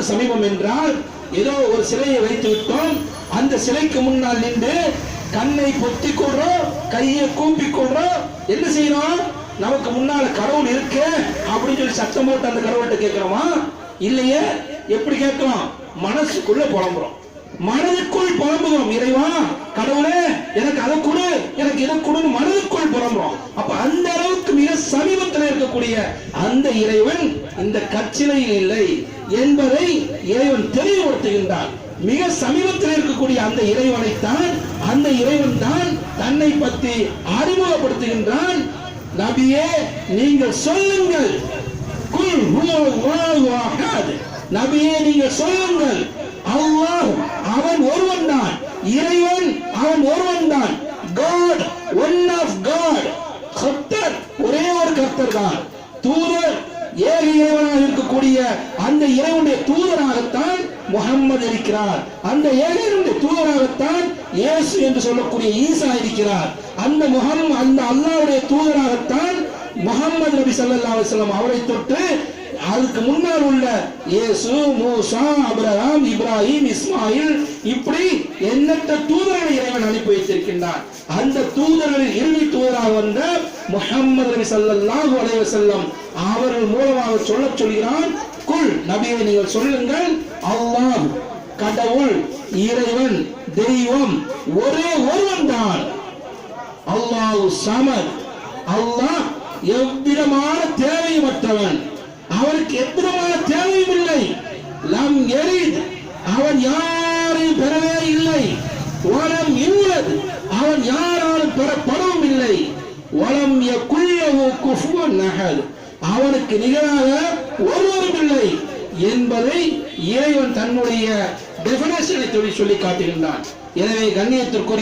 அளவுக்கு சமீபம் என்றால், ஏதோ ஒரு சிலையை வைத்து விட்டோம், அந்த சிலைக்கு முன்னால் நின்று கண்ணை பொத்திக் கொள்றோம், கையை கூப்பிக் கொள்றோம், என்ன செய்யறோம்? நமக்கு முன்னால கடவுள் இருக்கு அப்படின்னு சொல்லி சத்தம் போட்டு அந்த கடவுள்கிட்ட கேட்கிறோமா? இல்லையே. எப்படி கேட்கிறோம்? மனசுக்குள்ள புலம்புறோம், மனதுக்குள் புலம்புகிறோம். இறைவா, கடவுளே, எனக்கு அதை கொடு, எனக்கு இதை கொடுன்னு மனதுக்குள் புலம்புறோம். அப்ப அந்த அளவுக்கு மிக சமீபத்தில் இருக்கக்கூடிய அந்த இறைவன் இந்த கற்சிலையில் இல்லை என்பதை இறைவன் தெளிவுபடுத்துகின்றான். மிக சமீபத்தில் இருக்கக்கூடிய அந்த இறைவனைத்தான், அந்த இறைவன் தான் தன்னை பற்றி அறிமுகப்படுத்துகின்றான். நபியே, நீங்கள் சொல்லுங்கள், குல் ஹுவல்லாஹு அஹத், நபியே நீங்கள் சொல்லுங்கள், அல்லாஹ் அவன் ஒருவன் தான், இறைவன் அவன் ஒருவன் தான், காட், ஒன் ஆஃப் காட், கர்த்தர் ஒரே ஒரு கர்த்தர் தான், தூதர் ஏக இறைவனாக இருக்கக்கூடிய அந்த இறைவனுடைய தூதராகத்தான் முஹம்மது இருக்கிறார், அந்த ஏகனுடைய தூதராகத்தான் இயேசு என்று சொல்லக்கூடிய ஈசா இருக்கிறார், அந்த முஹம்மது, அந்த அல்லாஹ்வுடைய தூதராகத்தான் முஹம்மது நபி ஸல்லல்லாஹு அலைஹி வஸல்லம் அவரை தொட்டு அதுக்கு முன்னால் உள்ள இயேசு, மூசா, அப்ரஹாம், இப்ராஹிம், இஸ்மாயில், இப்படி எண்ணற்ற தூதர்களை இறைவன் அனுப்பி வைத்திருக்கின்றான். அந்த தூதர்களில் இறுதி தூதராக வந்த முஹம்மது நபி ஸல்லல்லாஹு அலைஹி வஸல்லம் அவர்கள் மூலமாக சொல்கிறான், குல், நபியை நீங்கள் சொல்லுங்கள், அல்லாஹ் கடவுள், இறைவன், தெய்வம் ஒரே ஒருவன் தான், அல்லாஹு ஸமத், அல்லாஹ் எவ்விதமான தேவையற்றவன், அவனுக்கு எவ்விதமான தேவையும் இல்லை, லம் யலித், அவன் யாரையும் பெறவே இல்லை, வலம் யூலத், அவன் யாராலும் பெறப்படவும் இல்லை, வலம் யகுல் லஹு குஃபுவன் அஹத், அவனுக்கு நிகராக ஒருவரும் இல்லை என்பதை இறைவன் தன்னுடைய டெஃபினேஷனை சொல்லி காட்டுகின்றான். எனவே கண்ணியத்திற்குரிய